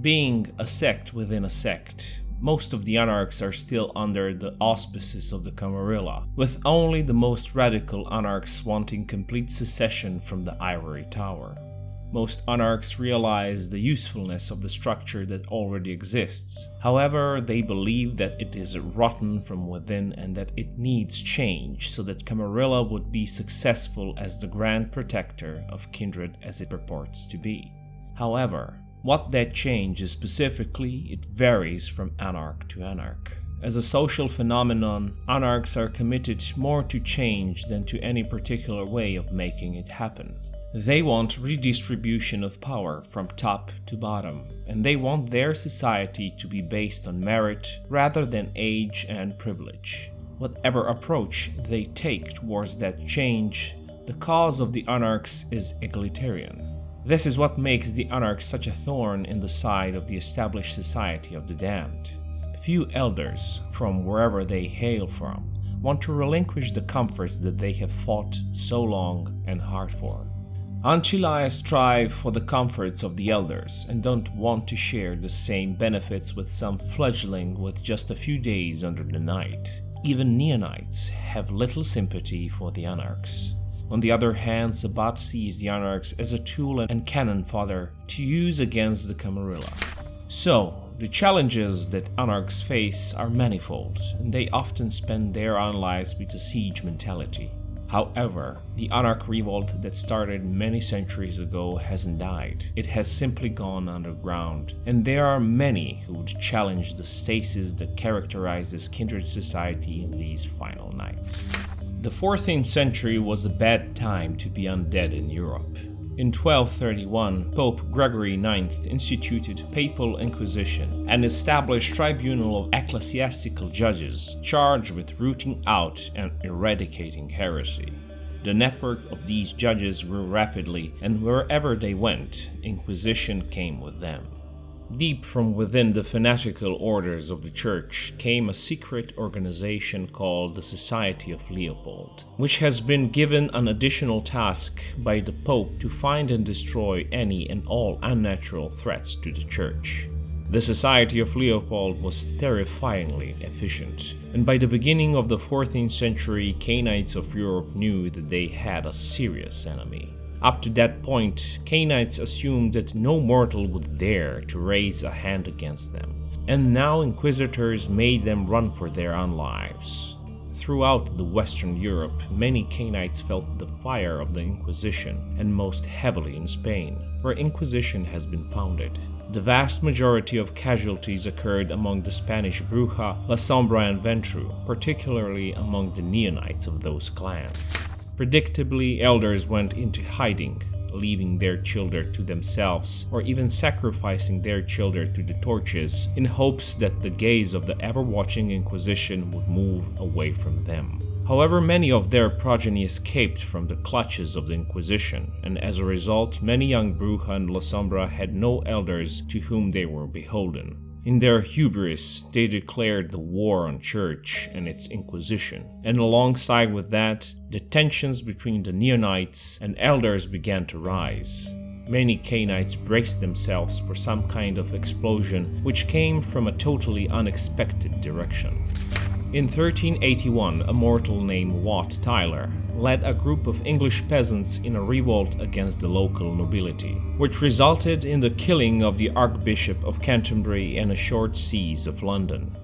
Being a sect within a sect, most of the Anarchs are still under the auspices of the Camarilla, with only the most radical Anarchs wanting complete secession from the Ivory Tower. Most Anarchs realize the usefulness of the structure that already exists. However, they believe that it is rotten from within and that it needs change so that Camarilla would be successful as the grand protector of kindred as it purports to be. However, what that change is specifically, it varies from Anarch to Anarch. As a social phenomenon, Anarchs are committed more to change than to any particular way of making it happen. They want redistribution of power from top to bottom, and they want their society to be based on merit rather than age and privilege. Whatever approach they take towards that change, the cause of the Anarchs is egalitarian. This is what makes the Anarchs such a thorn in the side of the established society of the damned. Few elders, from wherever they hail from, want to relinquish the comforts that they have fought so long and hard for. Ancillai strive for the comforts of the elders and don't want to share the same benefits with some fledgling with just a few days under the knight. Even Neonites have little sympathy for the Anarchs. On the other hand, Sabat sees the Anarchs as a tool and cannon fodder to use against the Camarilla. So, the challenges that Anarchs face are manifold, and they often spend their own lives with a siege mentality. However, the Anarch Revolt that started many centuries ago hasn't died. It has simply gone underground, and there are many who would challenge the stasis that characterizes kindred society in these final nights. The 14th century was a bad time to be undead in Europe. In 1231, Pope Gregory IX instituted Papal Inquisition, an established tribunal of ecclesiastical judges charged with rooting out and eradicating heresy. The network of these judges grew rapidly, and wherever they went, Inquisition came with them. Deep from within the fanatical orders of the Church came a secret organization called the Society of Leopold, which has been given an additional task by the Pope to find and destroy any and all unnatural threats to the Church. The Society of Leopold was terrifyingly efficient, and by the beginning of the 14th century, Cainites of Europe knew that they had a serious enemy. Up to that point, Cainites assumed that no mortal would dare to raise a hand against them, and now inquisitors made them run for their own lives. Throughout the Western Europe, many Cainites felt the fire of the Inquisition, and most heavily in Spain, where Inquisition has been founded. The vast majority of casualties occurred among the Spanish Bruja, La Sombra and Ventru, particularly among the Neonites of those clans. Predictably, elders went into hiding, leaving their children to themselves or even sacrificing their children to the torches in hopes that the gaze of the ever-watching Inquisition would move away from them. However, many of their progeny escaped from the clutches of the Inquisition, and as a result, many young Bruja and La Sombra had no elders to whom they were beholden. In their hubris, they declared the war on Church and its Inquisition, and alongside with that, the tensions between the Neonites and elders began to rise. Many Cainites braced themselves for some kind of explosion which came from a totally unexpected direction. In 1381, a mortal named Wat Tyler led a group of English peasants in a revolt against the local nobility, which resulted in the killing of the Archbishop of Canterbury and a short siege of London.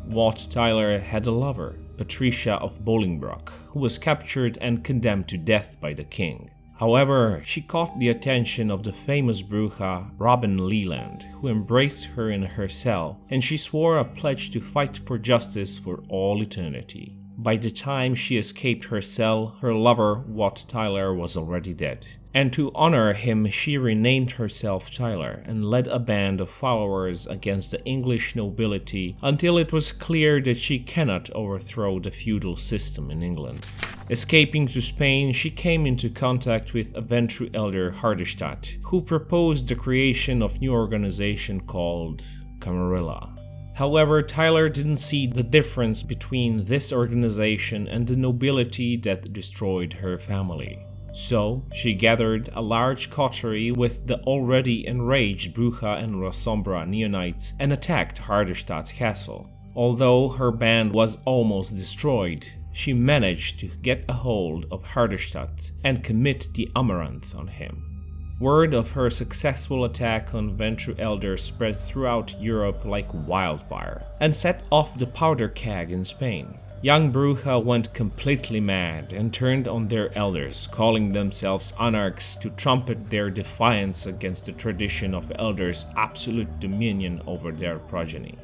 Wat Tyler had a lover, Patricia of Bolingbroke, who was captured and condemned to death by the king. However, she caught the attention of the famous Bruja Robin Leland, who embraced her in her cell, and she swore a pledge to fight for justice for all eternity. By the time she escaped her cell, her lover, Wat Tyler, was already dead. And to honor him, she renamed herself Tyler and led a band of followers against the English nobility until it was clear that she cannot overthrow the feudal system in England. Escaping to Spain, she came into contact with a Ventru elder Hardestadt, who proposed the creation of a new organization called Camarilla. However, Tyler didn't see the difference between this organization and the nobility that destroyed her family. So she gathered a large coterie with the already enraged Brugha and Lasombra Neonites and attacked Harderstadt's castle. Although her band was almost destroyed, she managed to get a hold of Harderstadt and commit the Amaranth on him. Word of her successful attack on Ventru Elder spread throughout Europe like wildfire and set off the powder keg in Spain. Young Brugha went completely mad and turned on their elders, calling themselves Anarchs to trumpet their defiance against the tradition of elders' absolute dominion over their progeny.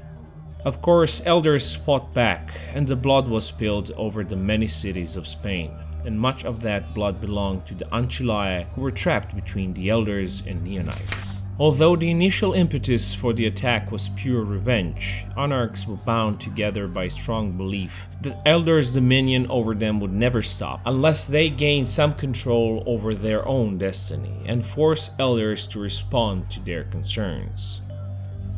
Of course, elders fought back, and the blood was spilled over the many cities of Spain, and much of that blood belonged to the Ancillae, who were trapped between the elders and Neonites. Although the initial impetus for the attack was pure revenge, Anarchs were bound together by strong belief that elders' dominion over them would never stop unless they gained some control over their own destiny and force elders to respond to their concerns.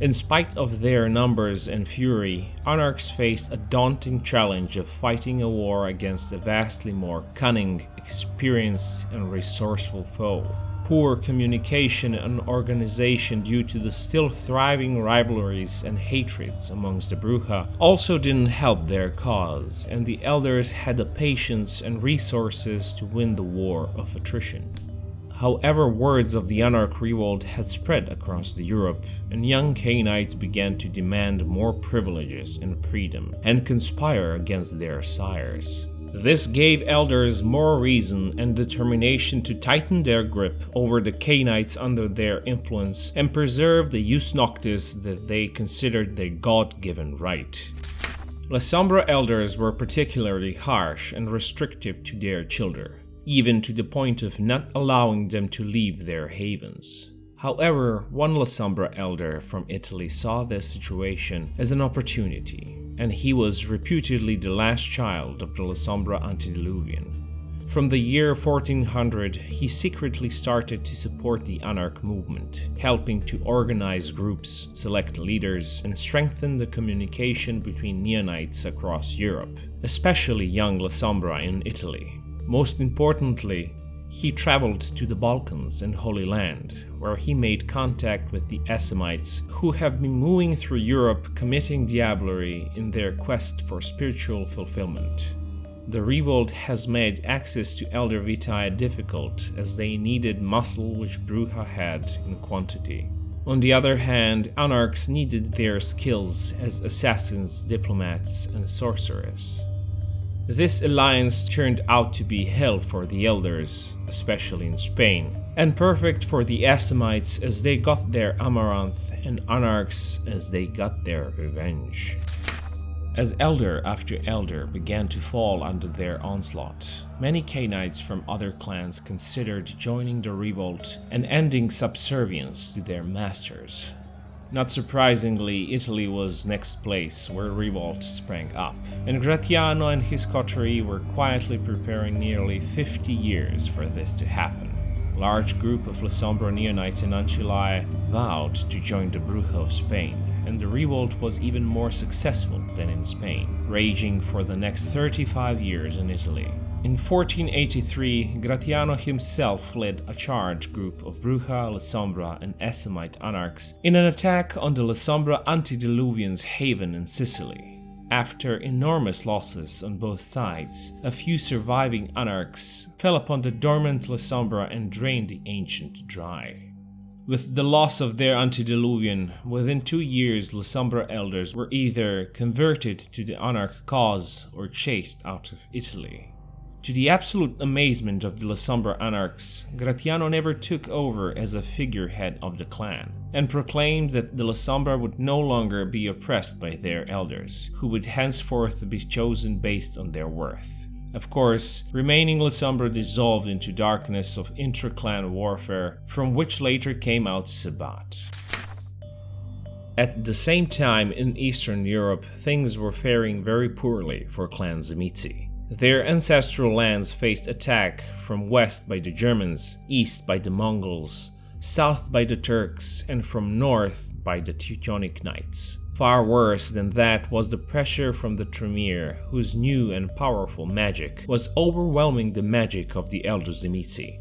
In spite of their numbers and fury, Anarchs faced a daunting challenge of fighting a war against a vastly more cunning, experienced, and resourceful foe. Poor communication and organization due to the still thriving rivalries and hatreds amongst the Brugha also didn't help their cause, and the elders had the patience and resources to win the war of attrition. However, words of the Anarch Revolt had spread across Europe, and young Cainites began to demand more privileges and freedom, and conspire against their sires. This gave elders more reason and determination to tighten their grip over the Cainites under their influence and preserve the jus noctis that they considered their God-given right. Lasombra elders were particularly harsh and restrictive to their children, even to the point of not allowing them to leave their havens. However, one Lasombra elder from Italy saw this situation as an opportunity, and he was reputedly the last child of the Lasombra Antediluvian. From the year 1400, he secretly started to support the Anarch Movement, helping to organize groups, select leaders, and strengthen the communication between Neonites across Europe, especially young Lasombra in Italy. Most importantly, he traveled to the Balkans and Holy Land, where he made contact with the Esamites, who have been moving through Europe committing diablerie in their quest for spiritual fulfillment. The revolt has made access to Elder Vitae difficult, as they needed muscle which Brugha had in quantity. On the other hand, Anarchs needed their skills as assassins, diplomats, and sorcerers. This alliance turned out to be hell for the elders, especially in Spain, and perfect for the Asamites as they got their Amaranth and Anarchs as they got their revenge. As elder after elder began to fall under their onslaught, many Cainites from other clans considered joining the revolt and ending subservience to their masters. Not surprisingly, Italy was next place where revolt sprang up, and Gratiano and his coterie were quietly preparing nearly 50 years for this to happen. A large group of Lasombra Neonites and Ancillae vowed to join the Brugha of Spain, and the revolt was even more successful than in Spain, raging for the next 35 years in Italy. In 1483, Gratiano himself led a charge group of Brugha, Lasombra, and Esamite Anarchs in an attack on the Lasombra Antediluvians' haven in Sicily. After enormous losses on both sides, a few surviving Anarchs fell upon the dormant Lasombra and drained the ancient dry. With the loss of their antediluvian, within 2 years Lasombra elders were either converted to the Anarch cause or chased out of Italy. To the absolute amazement of the Lasombra Anarchs, Gratiano never took over as a figurehead of the clan, and proclaimed that the Lasombra would no longer be oppressed by their elders, who would henceforth be chosen based on their worth. Of course, remaining Lasombra dissolved into darkness of intra-clan warfare, from which later came out Sabbat. At the same time in Eastern Europe, things were faring very poorly for Clan Zemiti. Their ancestral lands faced attack from west by the Germans, east by the Mongols, south by the Turks, and from north by the Teutonic Knights. Far worse than that was the pressure from the Tremere, whose new and powerful magic was overwhelming the magic of the Elder Tzimisce.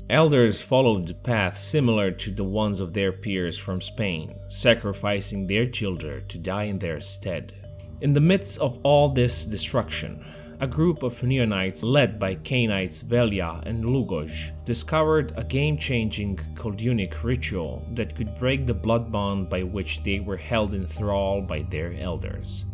Elders followed a path similar to the ones of their peers from Spain, sacrificing their children to die in their stead. In the midst of all this destruction, a group of Neonites led by Cainites Velia and Lugoj discovered a game-changing Coldunic ritual that could break the blood bond by which they were held in thrall by their elders.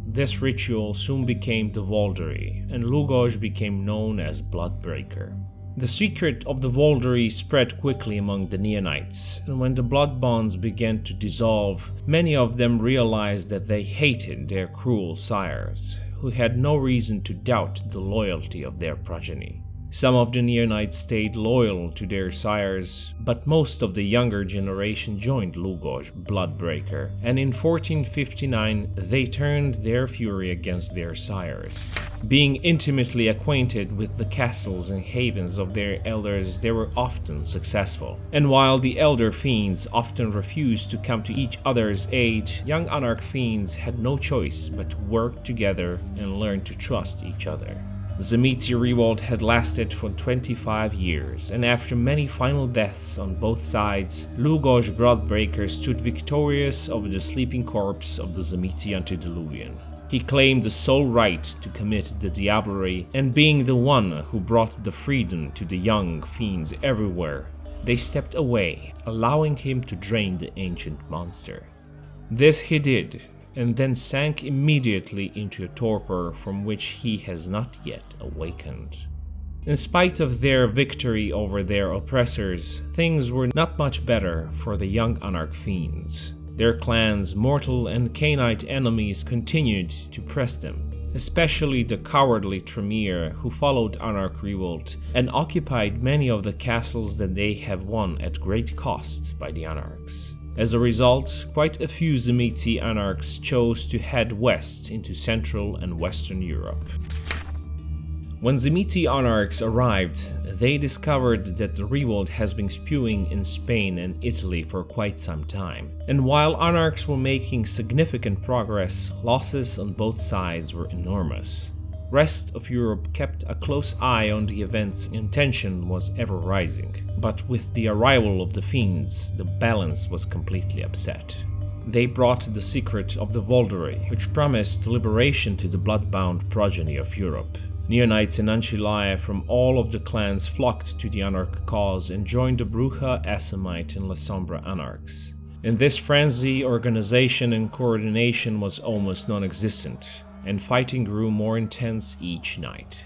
This ritual soon became the Volderi, and Lugoj became known as Bloodbreaker. The secret of the Volderi spread quickly among the Neonites, and when the blood bonds began to dissolve, many of them realized that they hated their cruel sires, who had no reason to doubt the loyalty of their progeny. Some of the Neonites stayed loyal to their sires, but most of the younger generation joined Lugoj, Bloodbreaker, and in 1459 they turned their fury against their sires. Being intimately acquainted with the castles and havens of their elders, they were often successful. And while the elder fiends often refused to come to each other's aid, young Anarch fiends had no choice but to work together and learn to trust each other. The Scientia Revolt had lasted for 25 years, and after many final deaths on both sides, Lugoj Bloodbreaker stood victorious over the sleeping corpse of the Scientia Antediluvian. He claimed the sole right to commit the diablerie, and being the one who brought the freedom to the young fiends everywhere, they stepped away, allowing him to drain the ancient monster. This he did, and then sank immediately into a torpor from which he has not yet awakened. In spite of their victory over their oppressors, things were not much better for the young Anarch fiends. Their clan's mortal and Cainite enemies continued to press them, especially the cowardly Tremere, who followed Anarch Revolt and occupied many of the castles that they have won at great cost by the Anarchs. As a result, quite a few Tzimisce Anarchs chose to head west into Central and Western Europe. When Tzimisce Anarchs arrived, they discovered that the revolt has been spewing in Spain and Italy for quite some time, and while Anarchs were making significant progress, losses on both sides were enormous. Rest of Europe kept a close eye on the events and tension was ever rising, but with the arrival of the fiends, the balance was completely upset. They brought the secret of the Volderi, which promised liberation to the bloodbound progeny of Europe. Neonites and Ancillae from all of the clans flocked to the Anarch cause and joined the Bruja, Assamite, and La Sombra Anarchs. In this frenzy, organization and coordination was almost non-existent, and fighting grew more intense each night.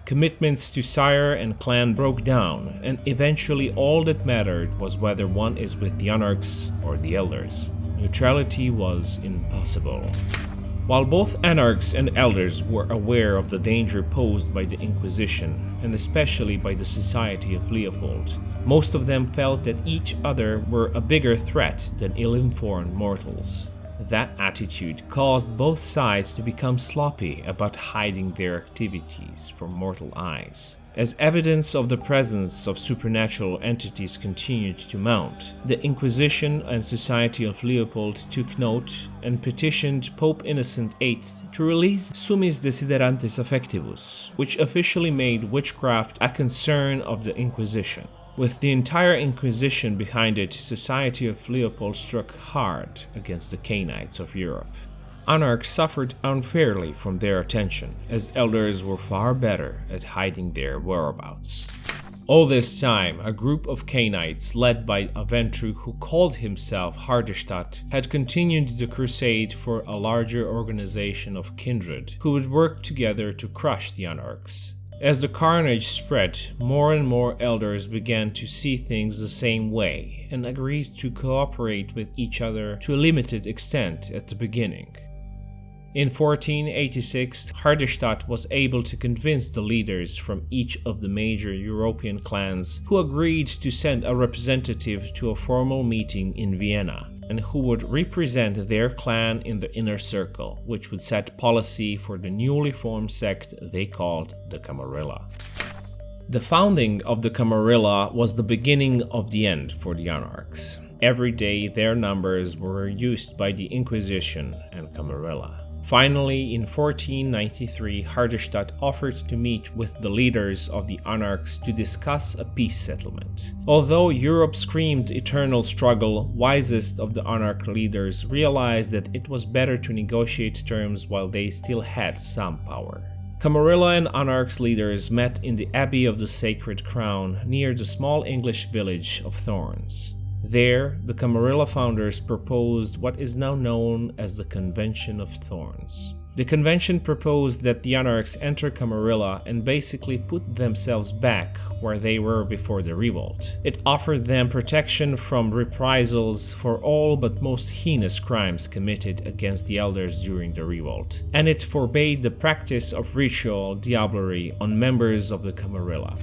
Commitments to sire and clan broke down, and eventually all that mattered was whether one is with the Anarchs or the Elders. Neutrality was impossible. While both Anarchs and Elders were aware of the danger posed by the Inquisition, and especially by the Society of Leopold, most of them felt that each other were a bigger threat than ill-informed mortals. That attitude caused both sides to become sloppy about hiding their activities from mortal eyes. As evidence of the presence of supernatural entities continued to mount, the Inquisition and Society of Leopold took note and petitioned Pope Innocent VIII to release Summis Desiderantes Affectivus, which officially made witchcraft a concern of the Inquisition. With the entire Inquisition behind it, Society of Leopold struck hard against the Cainites of Europe. Anarchs suffered unfairly from their attention, as elders were far better at hiding their whereabouts. All this time, a group of Cainites led by a Ventru who called himself Hardestadt had continued the crusade for a larger organization of kindred who would work together to crush the Anarchs. As the carnage spread, more and more elders began to see things the same way and agreed to cooperate with each other to a limited extent at the beginning. In 1486, Hardestadt was able to convince the leaders from each of the major European clans who agreed to send a representative to a formal meeting in Vienna, and who would represent their clan in the inner circle, which would set policy for the newly formed sect they called the Camarilla. The founding of the Camarilla was the beginning of the end for the Anarchs. every day their numbers were reduced by the Inquisition and Camarilla. Finally, in 1493, Harderstad offered to meet with the leaders of the Anarchs to discuss a peace settlement. Although Europe screamed eternal struggle, wisest of the Anarch leaders realized that it was better to negotiate terms while they still had some power. Camarilla and Anarchs leaders met in the Abbey of the Sacred Crown near the small English village of Thorns. There, the Camarilla founders proposed what is now known as the Convention of Thorns. The convention proposed that the Anarchs enter Camarilla and basically put themselves back where they were before the revolt. It offered them protection from reprisals for all but most heinous crimes committed against the elders during the revolt, and it forbade the practice of ritual diablerie on members of the Camarilla.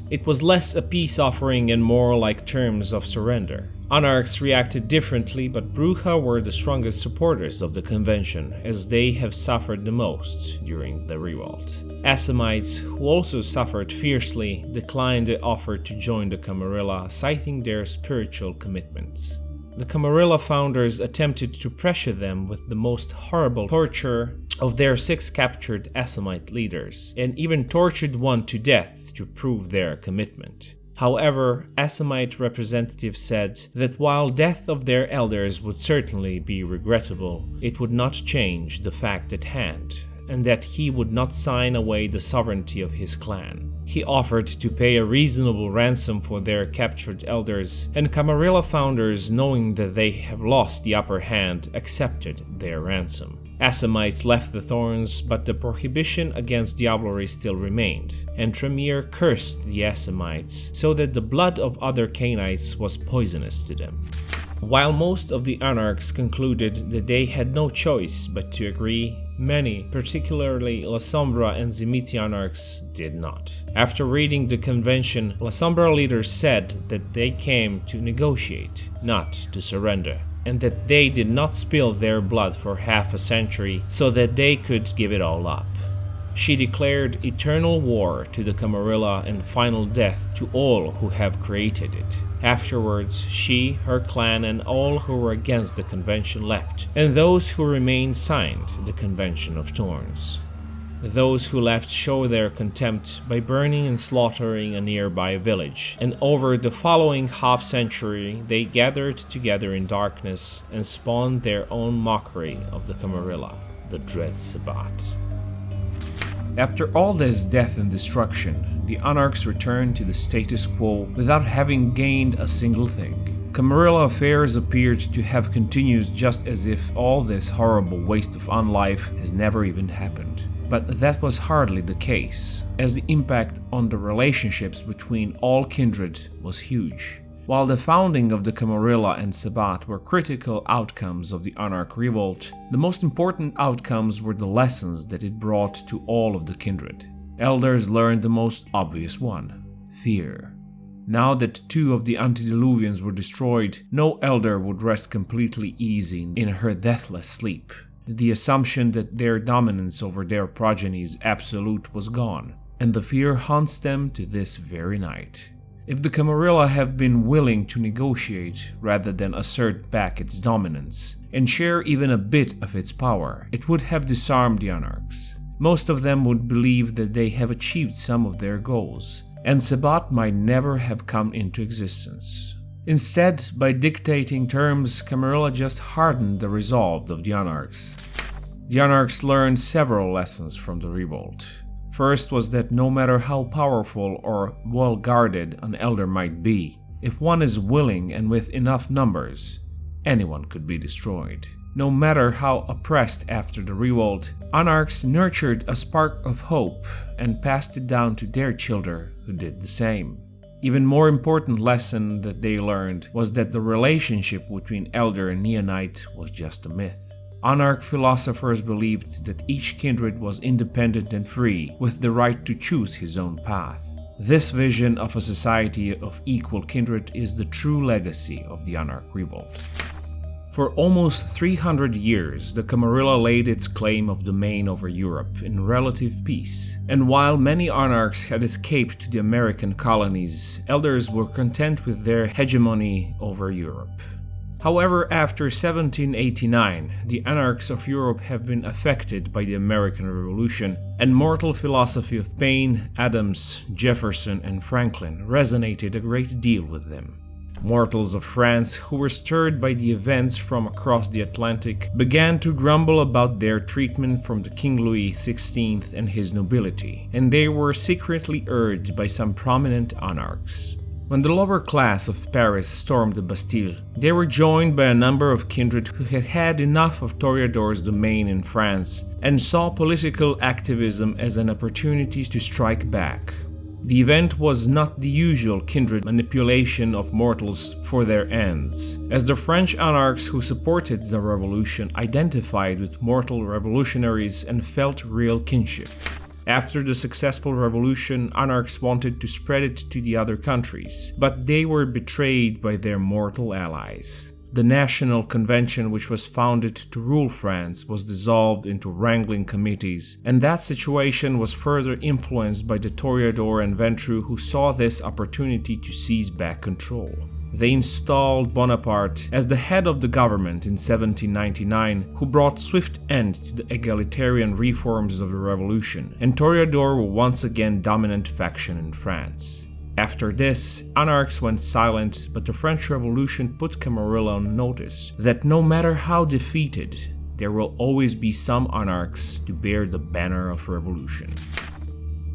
It was less a peace offering and more like terms of surrender. Anarchs reacted differently, but Brugha were the strongest supporters of the convention, as they have suffered the most during the revolt. Assamites, who also suffered fiercely, declined the offer to join the Camarilla, citing their spiritual commitments. The Camarilla founders attempted to pressure them with the most horrible torture of their 6 captured Assamite leaders, and even tortured one to death to prove their commitment. However, Assamite representatives said that while death of their elders would certainly be regrettable, it would not change the fact at hand, and that he would not sign away the sovereignty of his clan. He offered to pay a reasonable ransom for their captured elders, and Camarilla founders, knowing that they have lost the upper hand, accepted their ransom. Assamites left the Thorns, but the prohibition against diablerie still remained, and Tremere cursed the Assamites so that the blood of other Cainites was poisonous to them. While most of the Anarchs concluded that they had no choice but to agree, many, particularly La Sombra and Zemiti Anarchs, did not. After reading the convention, La Sombra leaders said that they came to negotiate, not to surrender, and that they did not spill their blood for half a century so that they could give it all up. She declared eternal war to the Camarilla and final death to all who have created it. Afterwards, she, her clan, and all who were against the convention left, and those who remained signed the Convention of Thorns. Those who left show their contempt by burning and slaughtering a nearby village, and over the following half-century they gathered together in darkness and spawned their own mockery of the Camarilla, the Dread Sabbat. After all this death and destruction, the Anarchs returned to the status quo without having gained a single thing. Camarilla affairs appeared to have continued just as if all this horrible waste of unlife has never even happened. But that was hardly the case, as the impact on the relationships between all kindred was huge. While the founding of the Camarilla and Sabbat were critical outcomes of the Anarch Revolt, the most important outcomes were the lessons that it brought to all of the kindred. Elders learned the most obvious one: fear. Now that 2 of the antediluvians were destroyed, no elder would rest completely easy in her deathless sleep. The assumption that their dominance over their progenies absolute was gone, and the fear haunts them to this very night. If the Camarilla have been willing to negotiate rather than assert back its dominance, and share even a bit of its power, it would have disarmed the Anarchs. Most of them would believe that they have achieved some of their goals, and Sabbat might never have come into existence. Instead, by dictating terms, Camarilla just hardened the resolve of the Anarchs. The Anarchs learned several lessons from the revolt. First was that no matter how powerful or well-guarded an elder might be, if one is willing and with enough numbers, anyone could be destroyed. No matter how oppressed after the revolt, Anarchs nurtured a spark of hope and passed it down to their children, who did the same. Even more important lesson that they learned was that the relationship between elder and neonite was just a myth. Anarch philosophers believed that each kindred was independent and free, with the right to choose his own path. This vision of a society of equal kindred is the true legacy of the Anarch Revolt. For almost 300 years, the Camarilla laid its claim of domain over Europe in relative peace, and while many Anarchs had escaped to the American colonies, elders were content with their hegemony over Europe. However, after 1789, the Anarchs of Europe have been affected by the American Revolution, and mortal philosophy of Paine, Adams, Jefferson, and Franklin resonated a great deal with them. Mortals of France who were stirred by the events from across the Atlantic began to grumble about their treatment from the King Louis XVI and his nobility, and they were secretly urged by some prominent Anarchs. When the lower class of Paris stormed the Bastille, they were joined by a number of kindred who had had enough of Toreador's domain in France and saw political activism as an opportunity to strike back. The event was not the usual kindred manipulation of mortals for their ends, as the French Anarchs who supported the revolution identified with mortal revolutionaries and felt real kinship. After the successful revolution, Anarchs wanted to spread it to the other countries, but they were betrayed by their mortal allies. The National Convention, which was founded to rule France, was dissolved into wrangling committees, and that situation was further influenced by the Toreador and Ventrue, who saw this opportunity to seize back control. They installed Bonaparte as the head of the government in 1799, who brought swift end to the egalitarian reforms of the revolution, and Toreador were once again dominant faction in France. After this, Anarchs went silent, but the French Revolution put Camarilla on notice that no matter how defeated, there will always be some Anarchs to bear the banner of revolution.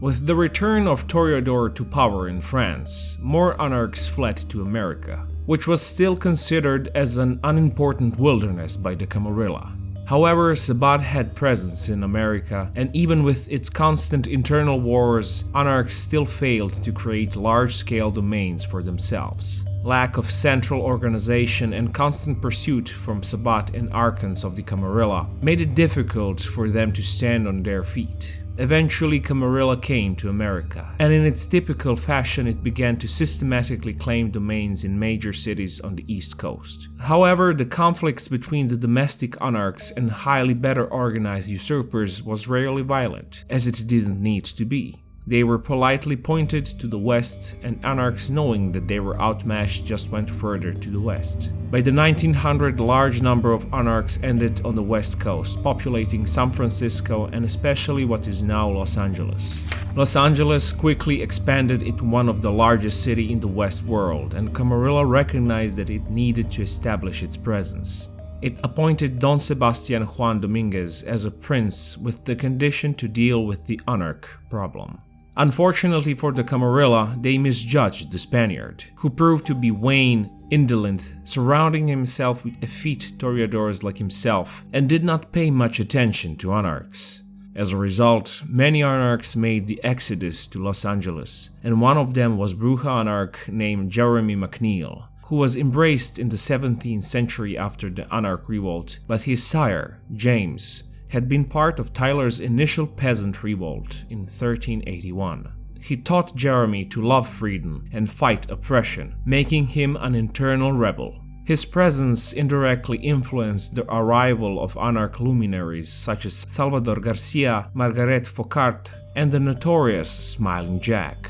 With the return of Toreador to power in France, more Anarchs fled to America, which was still considered as an unimportant wilderness by the Camarilla. However, Sabbat had presence in America, and even with its constant internal wars, Anarchs still failed to create large-scale domains for themselves. Lack of central organization and constant pursuit from Sabbat and Archons of the Camarilla made it difficult for them to stand on their feet. Eventually, Camarilla came to America, and in its typical fashion it began to systematically claim domains in major cities on the East Coast. However, the conflicts between the domestic Anarchs and highly better organized usurpers was rarely violent, as it didn't need to be. They were politely pointed to the west, and Anarchs, knowing that they were outmatched, just went further to the west. By the 1900, a large number of Anarchs ended on the west coast, populating San Francisco and especially what is now Los Angeles. Los Angeles quickly expanded into one of the largest cities in the West world, and Camarilla recognized that it needed to establish its presence. It appointed Don Sebastian Juan Dominguez as a prince with the condition to deal with the Anarch problem. Unfortunately for the Camarilla, they misjudged the Spaniard, who proved to be vain, indolent, surrounding himself with effete toreadors like himself, and did not pay much attention to Anarchs. As a result, many Anarchs made the exodus to Los Angeles, and one of them was Bruja Anarch named Jeremy McNeil, who was embraced in the 17th century after the Anarch Revolt, but his sire, James, had been part of Tyler's initial Peasant Revolt in 1381. He taught Jeremy to love freedom and fight oppression, making him an internal rebel. His presence indirectly influenced the arrival of Anarch luminaries such as Salvador Garcia, Margaret Foucault, and the notorious Smiling Jack.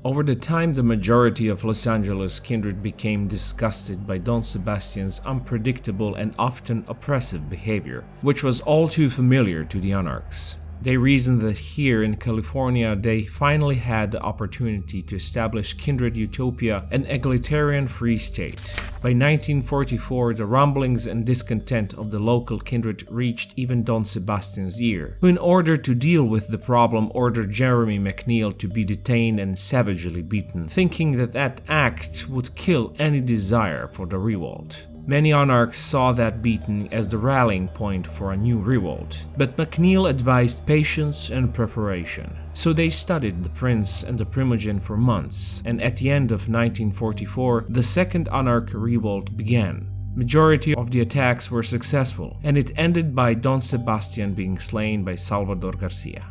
Over the time, the majority of Los Angeles kindred became disgusted by Don Sebastian's unpredictable and often oppressive behavior, which was all too familiar to the Anarchs. They reasoned that here in California they finally had the opportunity to establish kindred utopia, an egalitarian free state. By 1944, the rumblings and discontent of the local kindred reached even Don Sebastian's ear, who in order to deal with the problem ordered Jeremy McNeil to be detained and savagely beaten, thinking that that act would kill any desire for the revolt. Many Anarchs saw that beating as the rallying point for a new revolt, but McNeil advised patience and preparation. So they studied the prince and the Primogen for months, and at the end of 1944, the second Anarch revolt began. Majority of the attacks were successful, and it ended by Don Sebastian being slain by Salvador Garcia.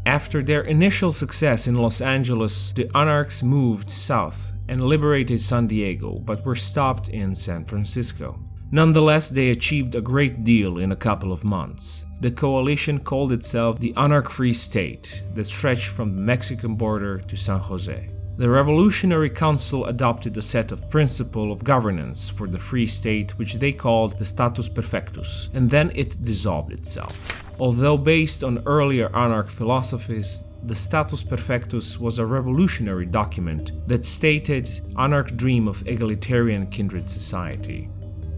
After their initial success in Los Angeles, the Anarchs moved south and liberated San Diego, but were stopped in San Francisco. Nonetheless, they achieved a great deal in a couple of months. The coalition called itself the Anarch Free State, that stretched from the Mexican border to San Jose. The Revolutionary Council adopted a set of principles of governance for the Free State which they called the Status Perfectus, and then it dissolved itself. Although based on earlier Anarch philosophies, the Status Perfectus was a revolutionary document that stated Anarch dream of egalitarian kindred society.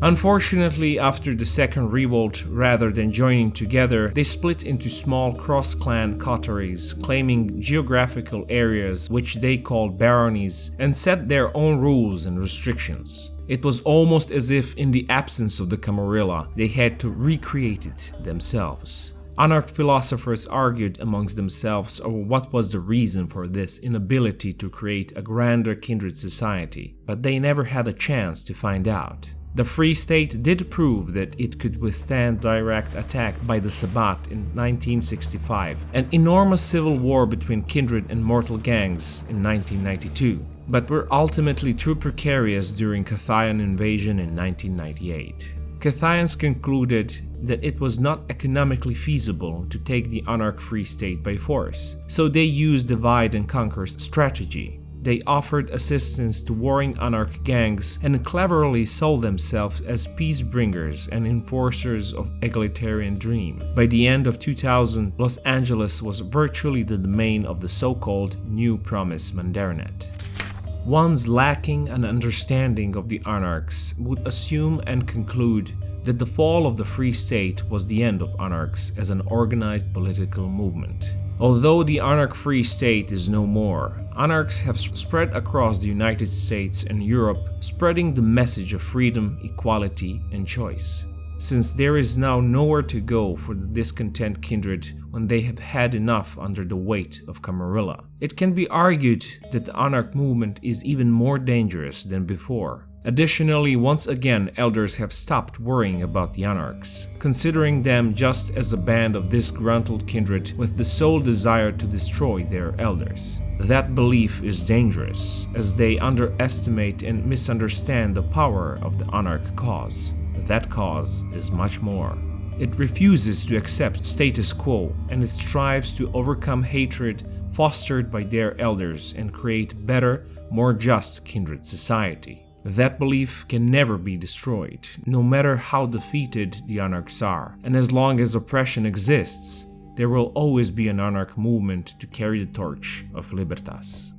Unfortunately, after the Second Revolt, rather than joining together, they split into small cross-clan coteries, claiming geographical areas which they called baronies, and set their own rules and restrictions. It was almost as if, in the absence of the Camarilla, they had to recreate it themselves. Anarch philosophers argued amongst themselves over what was the reason for this inability to create a grander kindred society, but they never had a chance to find out. The Free State did prove that it could withstand direct attack by the Sabbat in 1965, an enormous civil war between kindred and mortal gangs in 1992, but were ultimately too precarious during Cathayan invasion in 1998. Cathayans concluded that it was not economically feasible to take the Anarch Free State by force, so they used divide and conquer strategy. They offered assistance to warring Anarch gangs and cleverly sold themselves as peace bringers and enforcers of egalitarian dream. By the end of 2000, Los Angeles was virtually the domain of the so-called New Promise Mandarinate. Ones lacking an understanding of the Anarchs would assume and conclude that the fall of the Free State was the end of Anarchs as an organized political movement. Although the Anarch Free State is no more, Anarchs have spread across the United States and Europe, spreading the message of freedom, equality, and choice. Since there is now nowhere to go for the discontent kindred when they have had enough under the weight of Camarilla, it can be argued that the Anarch movement is even more dangerous than before. Additionally, once again, elders have stopped worrying about the Anarchs, considering them just as a band of disgruntled kindred with the sole desire to destroy their elders. That belief is dangerous, as they underestimate and misunderstand the power of the Anarch cause. That cause is much more. It refuses to accept status quo, and it strives to overcome hatred fostered by their elders and create better, more just kindred society. That belief can never be destroyed, no matter how defeated the Anarchs are, and as long as oppression exists, there will always be an Anarch movement to carry the torch of Libertas.